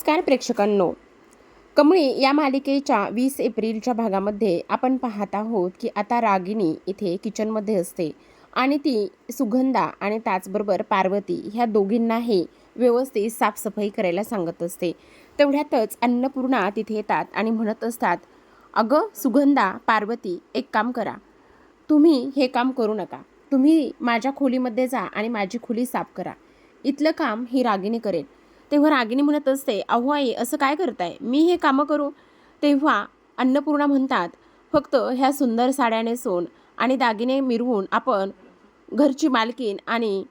नमस्कार प्रेक्षकांनो, कमळी या मालिकेच्या 20 एप्रिलच्या भागामध्ये आपण पाहत आहोत की आता रागिनी इथे किचनमध्ये असते आणि ती सुगंधा आणि त्याचबरोबर पार्वती ह्या दोघींनाही व्यवस्थित साफसफाई करायला सांगत असते. तेवढ्यातच अन्नपूर्णा तिथे येतात आणि म्हणत असतात, अगं सुगंधा, पार्वती, एक काम करा, तुम्ही हे काम करू नका. तुम्ही माझ्या खोलीमध्ये जा आणि माझी खोली साफ करा. इथलं काम ही रागिनी करेल. तेव्हा रागिनी म्हणत असते, अहो आई, असं काय करताय, मी हे कामं करू? तेव्हा अन्नपूर्णा म्हणतात, फक्त ह्या सुंदर साड्या नेसून आणि दागिने मिरवून आपण घरची मालकीन आणि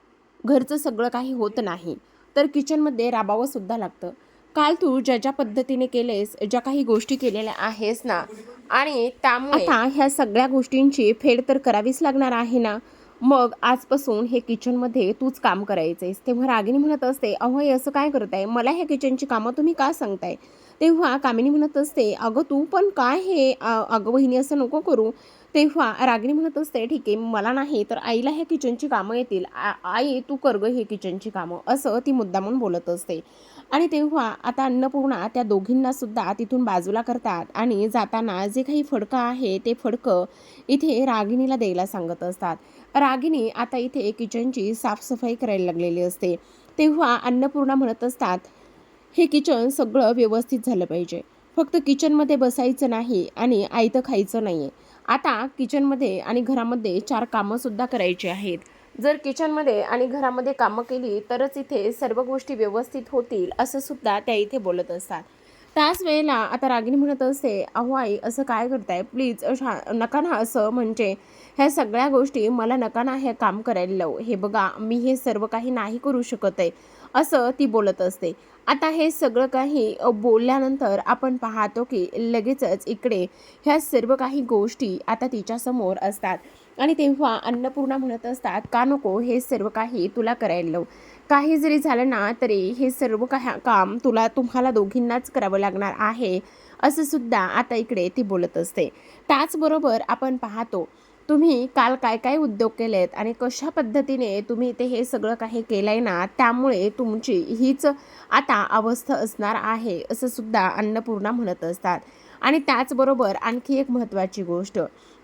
घरचं सगळं काही होत नाही, तर किचनमध्ये राबावं सुद्धा लागतं. काल तू ज्या ज्या पद्धतीने केलेस, ज्या काही गोष्टी केलेल्या आहेस ना, आणि त्यामुळे आता ह्या सगळ्या गोष्टींची फेड तर करावीच लागणार आहे ना. मग आजपासून हे किचनमध्ये तूच काम करायचंयस. तेव्हा रागिनी म्हणत असते, अहो हे असं काय करताय, मला ह्या किचनची कामं तुम्ही का सांगताय? तेव्हा कामिनी म्हणत असते, अगं तू पण काय हे अगं वहिनी असं नको करू. तेव्हा रागिनी म्हणत असते, ठीक आहे, मला नाही तर आईला ह्या किचनची कामं येतील. आई तू कर गं हे किचनची कामं, असं ती मुद्दामून बोलत असते. आणि तेव्हा आता अन्नपूर्णा त्या दोघींना सुद्धा तिथून बाजूला करतात आणि जाताना जे काही फडकं आहे ते फडकं इथे रागिनीला द्यायला सांगत असतात. रागिनी आता इथे किचनची साफसफाई करायला लागलेली असते. तेव्हा अन्नपूर्णा म्हणत असतात, हे किचन सगळं व्यवस्थित झालं पाहिजे. फक्त किचनमध्ये बसायचं नाही आणि आयतं खायचं नाही आहे. आता किचनमध्ये आणि घरामध्ये 4 कामंसुद्धा करायची आहेत. जर किचनमध्ये आणि घरामध्ये कामं केली तरच इथे सर्व गोष्टी व्यवस्थित होतील, असं सुद्धा त्या इथे बोलत असतात. त्याच वेळेला आता रागिनी म्हणत असते, अहो आई, असं काय करताय, प्लीज नका ना असं, म्हणजे ह्या सगळ्या गोष्टी मला नका ना हे काम करायला लावू. हे बघा, मी हे सर्व काही नाही करू शकत आहे, असं ती बोलत असते. आता हे सगळं काही बोलल्यानंतर आपण पाहतो की लगेचच इकडे ह्या सर्व काही गोष्टी आता तिच्यासमोर असतात. आणि तेव्हा अन्नपूर्णा म्हणत असतात, का नको हे सर्व काही तुला करायला लावू. काही जरी झालं ना तरी हे सर्व काही काम तुम्हाला दोघींनाच करावं लागणार आहे, असं सुद्धा आता इकडे ती बोलत असते. त्याचबरोबर आपण पाहतो, तुम्ही काल काय काय उद्योग केलेत आणि कशा पद्धतीने तुम्ही ते हे सगळं काही केलंय ना, त्यामुळे तुमची हीच आता अवस्था असणार आहे, असं सुद्धा अन्नपूर्णा म्हणत असतात. आणि त्याचबरोबर आणखी एक महत्त्वाची गोष्ट,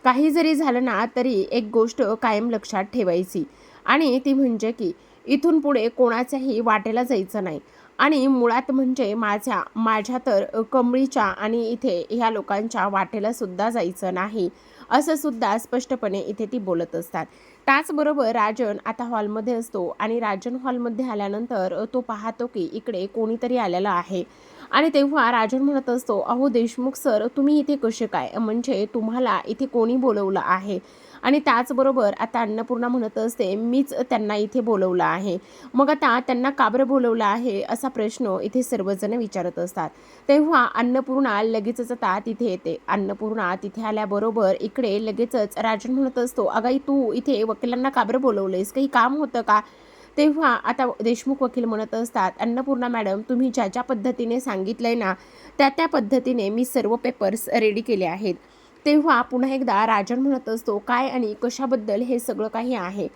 काही जरी झालं ना तरी एक गोष्ट कायम लक्षात ठेवायची, आणि ती म्हणजे की इथून पुढे कोणाच्याही वाटेला जायचं नाही. आणि मुळात म्हणजे माझ्या तर कमळीच्या आणि इथे ह्या लोकांच्या वाटेला सुद्धा जायचं नाही, असं सुद्धा स्पष्टपणे इथे ती बोलत असतात. त्याचबरोबर राजन आता हॉलमध्ये असतो आणि राजन हॉलमध्ये आल्यानंतर तो पाहतो की इकडे कोणीतरी आलेलं आहे. आणि तेव्हा राजन म्हणत असतो, अहो देशमुख सर, तुम्ही इथे कसे काय, म्हणजे तुम्हाला इथे कोणी बोलवलं आहे? आणि त्याचबरोबर आता अन्नपूर्णा म्हणत असते, मीच त्यांना इथे बोलवलं आहे. मग आता त्यांना का बरं बोलवलं आहे, असा प्रश्न इथे सर्वजण विचारत असतात. तेव्हा अन्नपूर्णा लगेचच आता तिथे येते. अन्नपूर्णा तिथे आल्याबरोबर इकडे लगेचच राजन म्हणत असतो, अगं तू इथे वकिलांना का बरं बोलवलंयस, काही काम होतं का? तेव्हा आता देशमुख वकील म्हणत असतात, अन्नपूर्णा मॅडम, तुम्ही ज्या ज्या पद्धतीने सांगितलंय ना, त्या त्या पद्धतीने मी सर्व पेपर्स रेडी केले आहेत. तेव्हा पुन्हा एकदा राजन म्हणत असतो, काय आणि कशाबद्दल हे सगळं काही आहे,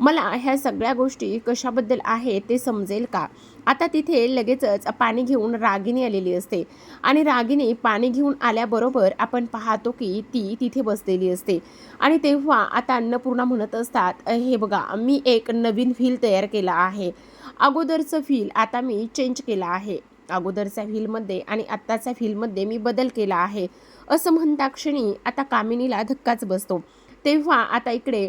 मला ह्या सगळ्या गोष्टी कशाबद्दल आहे ते समजेल का? आता तिथे लगेचच पाणी घेऊन रागिनी आलेली असते आणि रागिनी पाणी घेऊन आल्याबरोबर आपण पाहतो की ती तिथे बसलेली असते. आणि तेव्हा आता अन्नपूर्णा म्हणत असतात, हे बघा, मी एक नवीन व्हील तयार केला आहे. अगोदरचं व्हील आता मी चेंज केला आहे. अगोदरच्या व्हीलमध्ये आणि आत्ताच्या व्हीलमध्ये मी बदल केला आहे, असं म्हणताक्षणी आता कामिनीला धक्काच बसतो. तेव्हा आता इकडे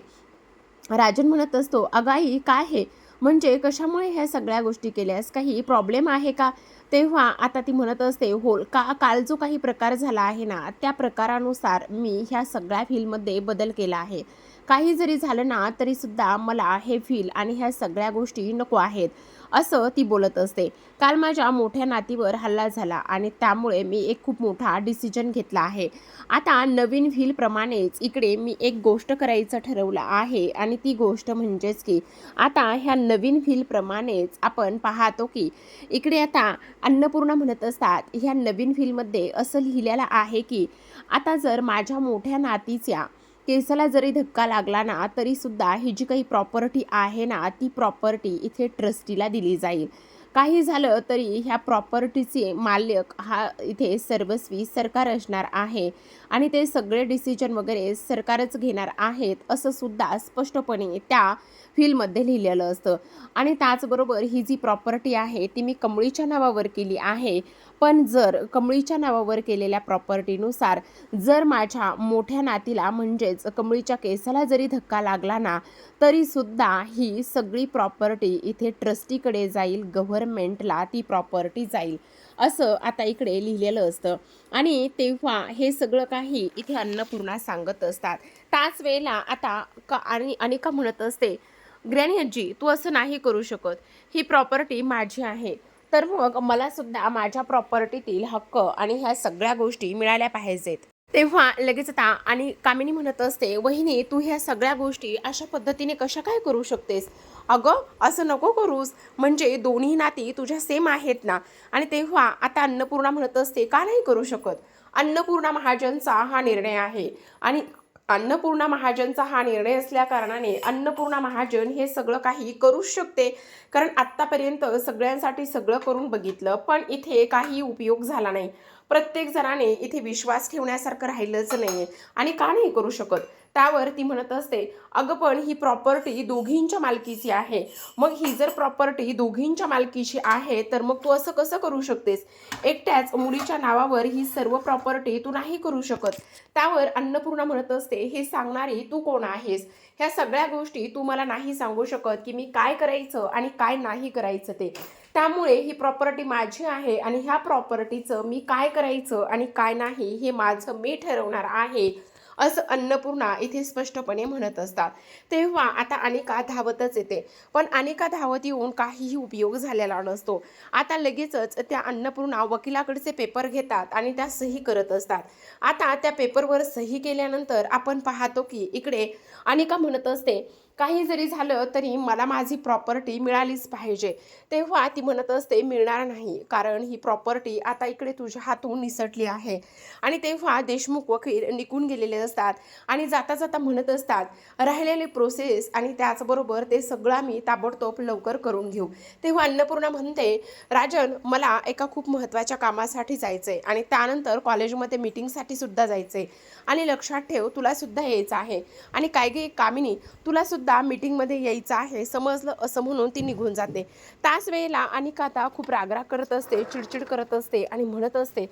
राजन म्हणत असतो, अगं आई, काय हे, म्हणजे कशामुळे ह्या सगळ्या गोष्टी केल्यास, काही प्रॉब्लेम आहे का? तेव्हा आता ती म्हणत असते, हो, काल जो काही प्रकार झाला आहे ना, त्या प्रकारानुसार मी ह्या सगळ्या फीलमध्ये बदल केला आहे. काही जरी झालं ना तरी सुद्धा मला हे फील आणि ह्या सगळ्या गोष्टी नको आहेत, असं ती बोलत असते. काल माझ्या मोठ्या नातीवर हल्ला झाला आणि त्यामुळे मी एक खूप मोठा डिसिजन घेतला आहे. आता नवीन व्हीलप्रमाणेच इकडे मी एक गोष्ट करायचं ठरवलं आहे, आणि ती गोष्ट म्हणजेच की आता ह्या नवीन व्हीलप्रमाणेच आपण पाहतो की इकडे आता अन्नपूर्णा म्हणत असतात, ह्या नवीन व्हीलमध्ये असं लिहिलेलं आहे की आता जर माझ्या मोठ्या नातीच्या केसाला जरी धक्का लागला ना तरी सुद्धा ही जी काही प्रॉपर्टी आहे ना, ती प्रॉपर्टी इथे ट्रस्टीला दिली जाईल. काही झालं तरी ह्या प्रॉपर्टीचे मालक हा इथे सर्वस्वी सरकार असणार आहे आणि ते सगळे डिसिजन वगैरे सरकारच घेणार आहेत असं सुद्धा स्पष्टपणे त्या फीलमध्ये लिहिलेलं असतं. आणि त्याचबरोबर ही जी प्रॉपर्टी आहे ती मी कमळीच्या नावावर केली आहे, पण जर कमळीच्या नावावर केलेल्या प्रॉपर्टीनुसार जर माझ्या मोठ्या नातीला म्हणजेच कमळीच्या केसाला जरी धक्का लागला ना, तरीसुद्धा ही सगळी प्रॉपर्टी इथे ट्रस्टीकडे जाईल, गव्हर्नमेंटला ती प्रॉपर्टी जाईल असं आता इकडे लिहिलेलं असतं. आणि तेव्हा हे सगळं काही इथे अन्नपूर्णा सांगत असतात. त्याच वेळेला आता आणि अनिका म्हणत असते, ग्रॅनी आजी तू असं नाही करू शकत, ही प्रॉपर्टी माझी आहे, तर मग मला सुद्धा माझ्या प्रॉपर्टीतील हक्क आणि ह्या सगळ्या गोष्टी मिळाल्या पाहिजेत. तेव्हा लगेच आता आणि कामिनी म्हणत असते, वहिनी तू ह्या सगळ्या गोष्टी अशा पद्धतीने कशा काय करू शकतेस? अगं असं नको करूस, म्हणजे दोन्ही नाती तुझ्या सेम आहेत ना. आणि तेव्हा आता अन्नपूर्णा म्हणत असते, का नाही करू शकत? अन्नपूर्णा महाजनचा हा निर्णय आहे आणि अन्नपूर्णा महाजनचा हा निर्णय असल्या कारणाने अन्नपूर्णा महाजन हे सगळं काही करूच शकते, कारण आत्तापर्यंत सगळ्यांसाठी सगळं करून बघितलं पण इथे काही उपयोग झाला नाही. प्रत्येक जणाने इथे विश्वास ठेवण्यासारखं राहिलंच नाही आणि का नाही करू शकत? त्यावर ती म्हणत असते, अगं पण ही प्रॉपर्टी दोघींच्या मालकीची आहे. मग ही जर प्रॉपर्टी दोघींच्या मालकीची आहे तर मग तू असं कसं करू शकतेस? एकट्याच मुलीच्या नावावर ही सर्व प्रॉपर्टी तू नाही करू शकत. त्यावर अन्नपूर्णा म्हणत असते, हे सांगणारी तू कोण आहेस? ह्या सगळ्या गोष्टी तू मला नाही सांगू शकत की मी काय करायचं आणि काय नाही करायचं ते. त्यामुळे ही प्रॉपर्टी माझी आहे आणि ह्या प्रॉपर्टीचं मी काय करायचं आणि काय नाही हे माझं मी ठरवणार आहे असं अन्नपूर्णा इथे स्पष्टपणे म्हणत असतात. तेव्हा आता अनिका धावतच येते, पण अनिका धावत येऊन काहीही उपयोग झालेला नसतो. आता लगेचच त्या अन्नपूर्णा वकिलाकडचे पेपर घेतात आणि त्या सही करत असतात. आता त्या पेपरवर सही केल्यानंतर आपण पाहतो की इकडे अनिका म्हणत असते, काही जरी झालं तरी मला माझी प्रॉपर्टी मिळालीच पाहिजे. तेव्हा ती म्हणत असते, मिळणार नाही, कारण ही प्रॉपर्टी आता इकडे तुझ्या हातून निसटली आहे. आणि तेव्हा देशमुख वकील निघून गेलेले असतात आणि जाता जाता म्हणत असतात, राहिलेली प्रोसेस आणि त्याचबरोबर ते सगळं आम्ही ताबडतोब लवकर करून घेऊ. तेव्हा अन्नपूर्णा म्हणते, राजन मला एका खूप महत्त्वाच्या कामासाठी जायचं आहे आणि त्यानंतर कॉलेजमध्ये मीटिंगसाठी सुद्धा जायचं आहे आणि लक्षात ठेव तुला सुद्धा यायचं आहे आणि काय गे कामिनी तुला सुद्धा मीटिंगमध्ये यायचं आहे समजलं, असं म्हणून ती निघून जाते. त्याच वेळेला अनिका आता खूप रागराग करत असते, चिडचिड करत असते आणि म्हणत असते,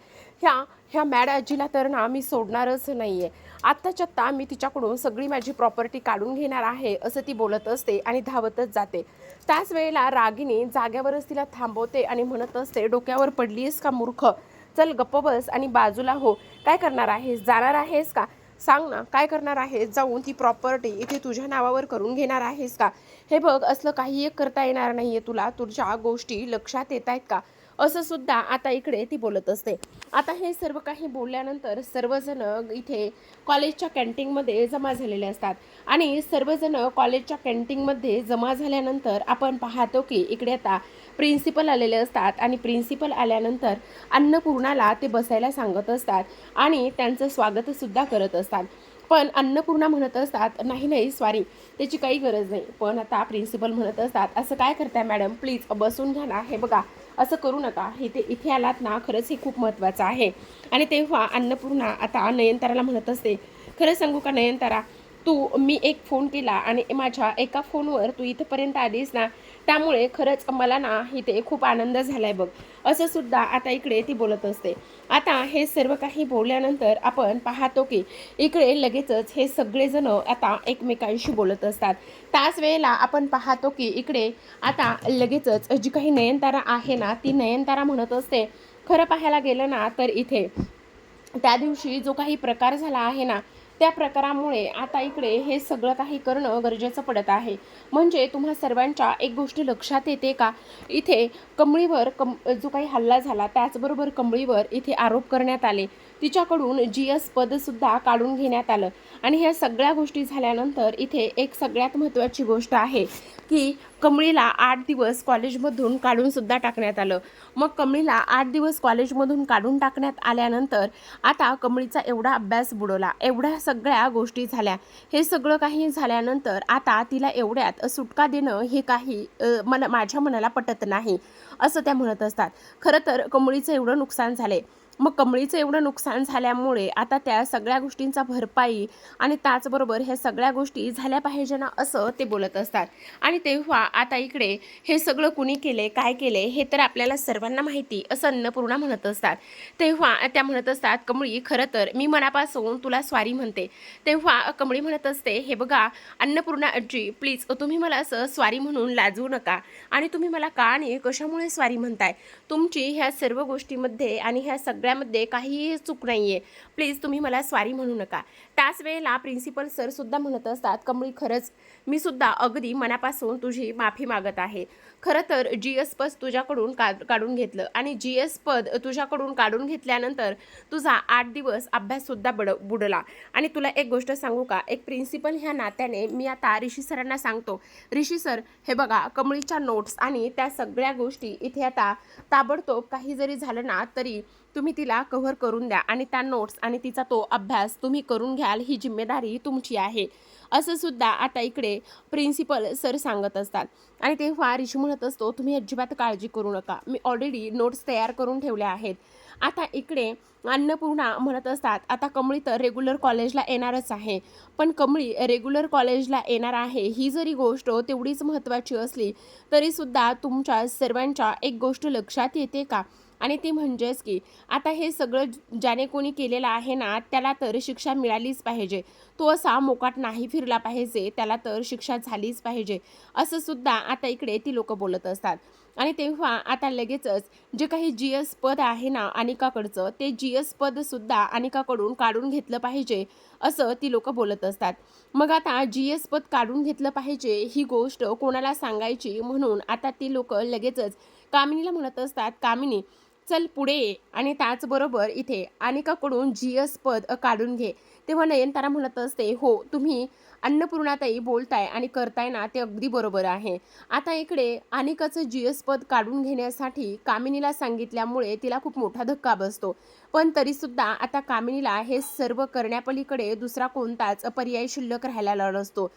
ह्या मॅड आजीला तर ना मी सोडणारच नाही आहे. आत्ताच्या आत्ता मी तिच्याकडून सगळी माझी प्रॉपर्टी काढून घेणार आहे असं ती बोलत असते आणि धावतच जाते. त्याच वेळेला रागिनी जाग्यावरच तिला थांबवते आणि म्हणत असते, डोक्यावर पडलीस का मूर्ख? चल गप्प बस आणि बाजूला हो. काय करणार आहेस? जाणार आहेस का? सांग ना काय करणार आहेस? जाऊन ती प्रॉपर्टी इथे तुझ्या नावावर करून घेणार आहेस का? हे बघ असलं काही एक करता येणार नाही आहे तुला. तुझ्या गोष्टी लक्षात येत आहेत का? असं सुद्धा आता इकडे ती बोलत असते. आता हे सर्व काही बोलल्यानंतर सर्वजण इथे कॉलेजच्या कॅन्टीनमध्ये जमा झालेले असतात आणि सर्वजण कॉलेजच्या कॅन्टीनमध्ये जमा झाल्यानंतर आपण पाहतो की इकडे आता प्रिन्सिपल आलेले असतात आणि प्रिन्सिपल आल्यानंतर अन्नपूर्णाला ते बसायला सांगत असतात आणि त्यांचं स्वागतसुद्धा करत असतात. पण अन्नपूर्णा म्हणत असतात, नाही नाही सॉरी, त्याची काही गरज नाही. पण आता प्रिन्सिपल म्हणत असतात, असं काय करताय मॅडम, प्लीज बसून घ्या ना. हे बघा असं करू नका, इथे आलात ना, खरंच हे खूप महत्त्वाचं आहे. आणि तेव्हा अन्नपूर्णा आता नयनताराला म्हणत असते, खरं सांगू का नयनतारा, मी एक फोन केला आणि माझ्या एका फोनवर तू इथंपर्यंत आलीस ना, त्यामुळे खरंच मला ना इथे खूप आनंद झालाय बघ, असं सुद्धा आता इकडे ती बोलत असते. आता हे सर्व काही बोलल्यानंतर आपण पाहतो की इकडे लगेचच हे सगळेजण आता एकमेकांशी बोलत असतात. त्याच वेळेला आपण पाहतो की इकडे आता लगेचच जी काही नयनतारा आहे ना, ती नयनतारा म्हणत असते, खरं पाहायला गेलं ना तर इथे त्या दिवशी जो काही प्रकार झाला आहे ना, त्या प्रकारामुळे आता इकडे हे सगळं काही करणं गरजेचं पडत आहे. म्हणजे तुम्हा सर्वांच्या एक गोष्ट लक्षात येते का, इथे कमळीवर जो काही हल्ला झाला त्याचबरोबर कमळीवर इथे आरोप करण्यात आले, तिच्याकडून GS पदसुद्धा काढून घेण्यात आलं. आणि ह्या सगळ्या गोष्टी झाल्यानंतर इथे एक सगळ्यात महत्त्वाची गोष्ट आहे की कमळीला 8 दिवस कॉलेजमधून काढूनसुद्धा टाकण्यात आलं. मग कमळीला 8 दिवस कॉलेजमधून काढून टाकण्यात आल्यानंतर आता कमळीचा एवढा अभ्यास बुडवला, एवढा सगळ्या गोष्टी झाल्या. हे सगळं काही झाल्यानंतर आता तिला एवढ्यात सुटका देणं हे काही माझ्या मनाला पटत नाही, असं त्या म्हणत असतात. खरं तर कमळीचं एवढं नुकसान झाले. मग कमळीचं एवढं नुकसान झाल्यामुळे आता त्या सगळ्या गोष्टींचा भरपाई आणि त्याचबरोबर ह्या सगळ्या गोष्टी झाल्या पाहिजे ना, असं ते बोलत असतात. आणि तेव्हा आता इकडे हे सगळं कुणी केले, काय केले हे तर आपल्याला सर्वांना माहिती, असं अन्नपूर्णा म्हणत असतात. तेव्हा त्या म्हणत असतात, कमळी खरं तर मी मनापासून तुला स्वारी म्हणते. तेव्हा कमळी म्हणत असते, हे बघा अन्नपूर्णा आजी, प्लीज तुम्ही मला असं स्वारी म्हणून लाजवू नका. आणि तुम्ही मला का आणि कशामुळे स्वारी म्हणताय? तुमची ह्या सर्व गोष्टीमध्ये आणि ह्या सगळ्यामध्ये काहीही चूक नाही आहे. प्लीज तुम्ही मला स्वारी म्हणू नका. त्याच वेळेला प्रिन्सिपल सर सुद्धा म्हणत असतात, कमळी खरंच मी सुद्धा अगदी मनापासून तुझी माफी मागत आहे. खरं तर GS पद तुझ्याकडून काढून घेतलं आणि GS पद तुझ्याकडून काढून घेतल्यानंतर तुझा 8 दिवस अभ्याससुद्धा बुडला. आणि तुला एक गोष्ट सांगू का, एक प्रिन्सिपल ह्या नात्याने मी आता ऋषी सरांना सांगतो, ऋषी सर हे बघा कमळीच्या नोट्स आणि त्या सगळ्या गोष्टी इथे आता ताबडतोब काही जरी झालं ना तरी तुम्ही तिला कव्हर करून द्या आणि त्या नोट्स आणि तिचा तो अभ्यास तुम्ही करून घ्याल, ही जिम्मेदारी तुमची आहे, असं सुद्धा आता इकडे प्रिन्सिपल सर सांगत असतात. आणि तेव्हा ऋषी म्हणत असतो, तुम्ही अजिबात काळजी करू नका, मी ऑलरेडी नोट्स तयार करून ठेवल्या आहेत. आता इकडे अन्नपूर्णा म्हणत असतात, आता कमळी तर रेग्युलर कॉलेजला येणारच आहे, पण कमळी रेग्युलर कॉलेजला येणार आहे ही जरी गोष्ट तेवढीच महत्त्वाची असली तरीसुद्धा तुमच्या सर्वांच्या एक गोष्ट लक्षात येते का, आणि ती म्हणजेच की आता हे सगळं ज्याने कोणी केलेलं आहे ना त्याला तर शिक्षा मिळालीच पाहिजे. तो असा मोकाट नाही फिरला पाहिजे, त्याला तर शिक्षा झालीच पाहिजे, असं सुद्धा आता इकडे ती लोक बोलत असतात. आणि तेव्हा आता लगेचच जे काही GS पद आहे ना अनिकाकडचं, ते GS पदसुद्धा अनिकाकडून काढून घेतलं पाहिजे, असं ती लोक बोलत असतात. मग आता GS पद काढून घेतलं पाहिजे ही गोष्ट कोणाला सांगायची म्हणून आता ती लोक लगेचच कामिनीला म्हणत असतात, कामिनी चल पुढे ये आणि त्याचबरोबर इथे अनिकाकडून GS पद काढून घे. तेव्हा नयनतारा म्हणत असते, हो तुम्ही अन्नपूर्णाताई बोलताय आणि करताय ना ते अगदी बरोबर आहे. आता इकडे अनिकाचं GS पद काढून घेण्यासाठी कामिनीला सांगितल्यामुळे तिला खूप मोठा धक्का बसतो, पण तरीसुद्धा आता कामिनीला हे सर्व करण्यापलीकडे दुसरा कोणताच पर्याय शिल्लक राहिलेला नसतो.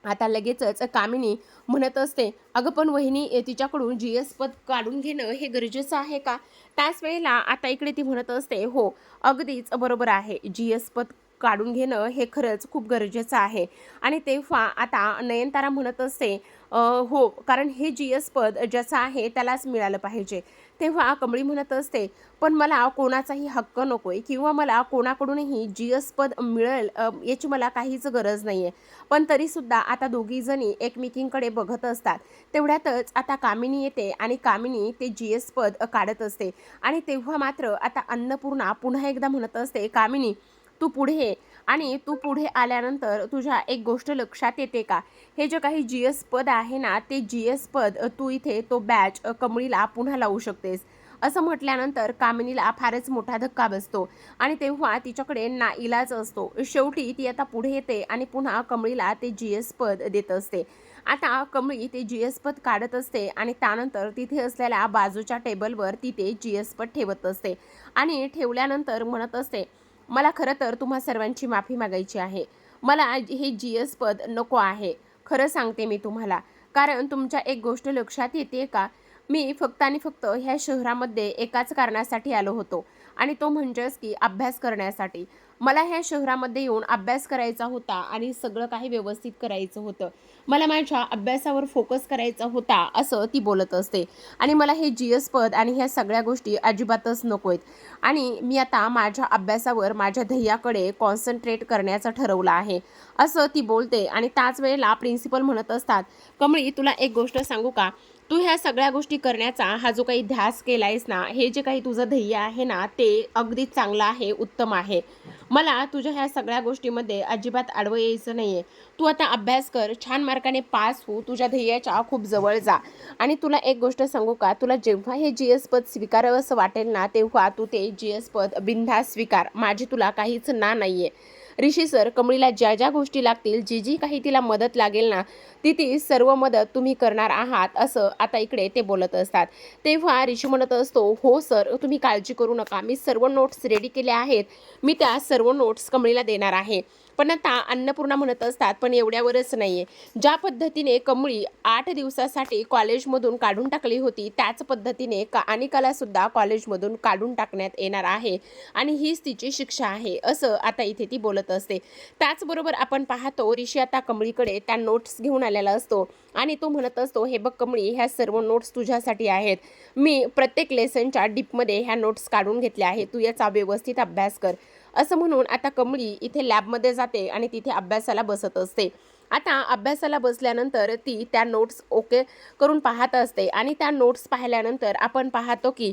आता लगेचच कामिनी म्हणत असते, अगं पण वहिनी तिच्याकडून GS पद काढून घेणं हे गरजेचं आहे का? त्याच वेळेला आता इकडे ती म्हणत असते, हो अगदीच बरोबर आहे, GS पद काढून घेणं हे खरंच खूप गरजेचं आहे. आणि तेव्हा आता नयनतारा म्हणत असते, हो कारण हे GS पद ज्याचं आहे त्यालाच मिळालं पाहिजे. तेव्हा कमळी म्हणत असते, पण मला कोणाचाही हक्क नको आहे किंवा मला कोणाकडूनही GS पद मिळेल याची मला काहीच गरज नाही आहे. पण तरीसुद्धा आता दोघीजणी एकमेकींकडे बघत असतात. तेवढ्यातच आता कामिनी येते आणि कामिनी ते GS पद काढत असते. आणि तेव्हा मात्र आता अन्नपूर्णा पुन्हा एकदा म्हणत असते, कामिनी तू पुढे ये आणि तू पुढे आल्यानंतर तुझ्या एक गोष्ट लक्षात येते का, हे जे काही GS पद आहे ना ते GS पद तू इथे तो बॅच कमळीला पुन्हा लावू शकतेस, असं म्हटल्यानंतर कामिनीला फारच मोठा धक्का बसतो. आणि तेव्हा तिच्याकडे नाईलाज असतो. शेवटी ती आता पुढे येते आणि पुन्हा कमळीला ते GS पद देत असते. आता कमळी ते GS पद काढत असते आणि त्यानंतर तिथे असलेल्या बाजूच्या टेबलवर ती ते GS पद ठेवत असते आणि ठेवल्यानंतर म्हणत असते, मला खरं तर तुम्हा सर्वांची माफी मागायची आहे, मला हे GS पद नको आहे, खरं सांगते मी तुम्हाला. कारण तुमच्या एक गोष्ट लक्षात येते का, मी फक्त आणि फक्त ह्या शहरामध्ये एकाच कारणासाठी आलो होतो आणि तो म्हणजेच की अभ्यास करण्यासाठी. मला ह्या शहरामध्ये येऊन अभ्यास करायचा होता आणि सगळं काही व्यवस्थित करायचं होतं, मला माझ्या अभ्यासावर फोकस करायचा होता, असं ती बोलत असते. आणि मला हे GS पद आणि ह्या सगळ्या गोष्टी अजिबातच नको आहेत आणि मी आता माझ्या अभ्यासावर माझ्या ध्येयाकडे कॉन्सन्ट्रेट करण्याचं ठरवलं आहे, असं ती बोलते. आणि त्याच वेळेला प्रिन्सिपल म्हणत असतात, कमळी तुला एक गोष्ट सांगू का, तू ह्या सगळ्या गोष्टी करण्याचा हा जो काही ध्यास केलायस ना, हे जे काही तुझं ध्येय आहे ना ते अगदीच चांगलं आहे, उत्तम आहे. मला तुझ्या ह्या सगळ्या गोष्टीमध्ये अजिबात आडवं यायचं नाही आहे. तू आता अभ्यास कर, छान मार्काने पास हो, तुझ्या ध्येयाच्या खूप जवळ जा. आणि तुला एक गोष्ट सांगू का, तुला जेव्हा हे GS पद स्वीकारावं असं वाटेल ना तेव्हा तू ते GS पद बिनधास्त स्वीकार, माझी तुला काहीच ना नाही आहे. ऋषी सर कमळीला ज्या ज्या गोष्टी लागतील, जी जी काही तिला मदत लागेल ना, ती सर्व मदत तुम्ही करणार आहात, असं आता इकडे ते बोलत असतात. तेव्हा ऋषी म्हणत असतो, हो सर, तुम्ही काळजी करू नका, मी सर्व नोट्स रेडी केल्या आहेत, मी त्या सर्व नोट्स कमळीला देणार आहे. पण आता अन्नपूर्णा म्हणत असतात, पण एवढ्यावरच नाहीये, ज्या पद्धतीने कमळी 8 दिवसासाठी कॉलेजमधून काढून टाकली होती, त्याच पद्धतीने अनिकाला सुद्धा कॉलेजमधून काढून टाकण्यात येणार आहे आणि हीच तिची शिक्षा आहे, असं आता इथे ती बोलत असते. त्याचबरोबर आपण पाहतो ऋषी आता कमळीकडे त्या नोट्स घेऊन आलेला असतो आणि तो म्हणत असतो, हे बघ कमळी, ह्या सर्व नोट्स तुझ्यासाठी आहेत, मी प्रत्येक लेसनच्या डीपमध्ये ह्या नोट्स काढून घेतल्या आहेत, तू याचा व्यवस्थित अभ्यास कर, असं म्हणून आता कमळी इथे लॅबमध्ये जाते आणि तिथे अभ्यासाला बसत असते. आता अभ्यासाला बसल्यानंतर ती त्या नोट्स ओके करून पाहत असते आणि त्या नोट्स पाहिल्यानंतर आपण पाहतो की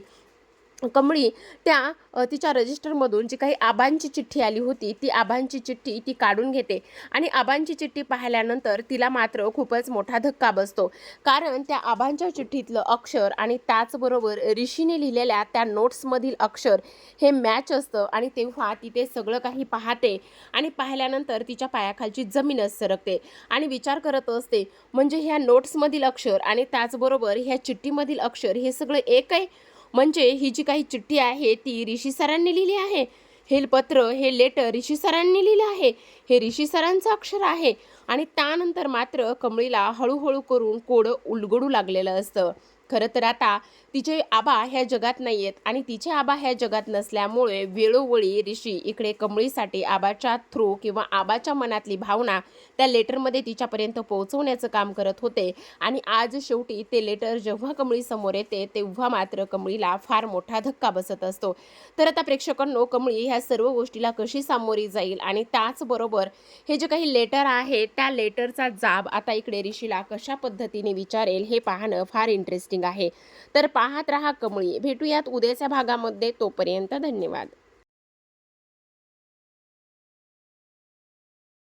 कमळी त्या तिच्या रजिस्टरमधून जी काही आबांची चिठ्ठी आली होती, ती आबांची चिठ्ठी ती काढून घेते आणि आबांची चिठ्ठी पाहिल्यानंतर तिला मात्र खूपच मोठा धक्का बसतो. कारण त्या आबांच्या चिठ्ठीतलं अक्षर आणि त्याचबरोबर ऋषीने लिहिलेल्या त्या नोट्समधील अक्षर हे मॅच असतं आणि तेव्हा ती ते सगळं काही पाहते आणि पाहिल्यानंतर तिच्या पायाखालची जमीनच सरकते आणि विचार करत असते, म्हणजे ह्या नोट्समधील अक्षर आणि त्याचबरोबर ह्या चिठ्ठीमधील अक्षर हे सगळं एक आहे. म्हणजे ही जी काही चिठ्ठी आहे ती ऋषी सरांनी लिहिली आहे, हे पत्र, हे लेटर ऋषी सरांनी लिहिलं आहे, हे ऋषी सरांचं अक्षर आहे. आणि त्यानंतर मात्र कमळीला हळूहळू करून कोडं उलगडू लागलेलं असतं. खरं तर आता तिचे आबा ह्या जगात नाही आहेत आणि तिचे आबा ह्या जगात नसल्यामुळे वेळोवेळी ऋषी इकडे कमळीसाठी आबाच्या थ्रू किंवा आबाच्या मनातली भावना त्या लेटरमध्ये तिच्यापर्यंत पोहोचवण्याचं काम करत होते. आणि आज शेवटी ते लेटर जेव्हा कमळीसमोर येते तेव्हा मात्र कमळीला फार मोठा धक्का बसत असतो. तर आता प्रेक्षकांनो, कमळी ह्या सर्व गोष्टीला कशी सामोरी जाईल आणि त्याचबरोबर हे जे काही लेटर आहे त्या लेटरचा जाब आता इकडे ऋषीला कशा पद्धतीने विचारेल हे पाहणं फार इंटरेस्टिंग आहे. तर पाहत रहा कमळी. भेटूयात उद्याच्या भागामध्ये. तोपर्यंत धन्यवाद.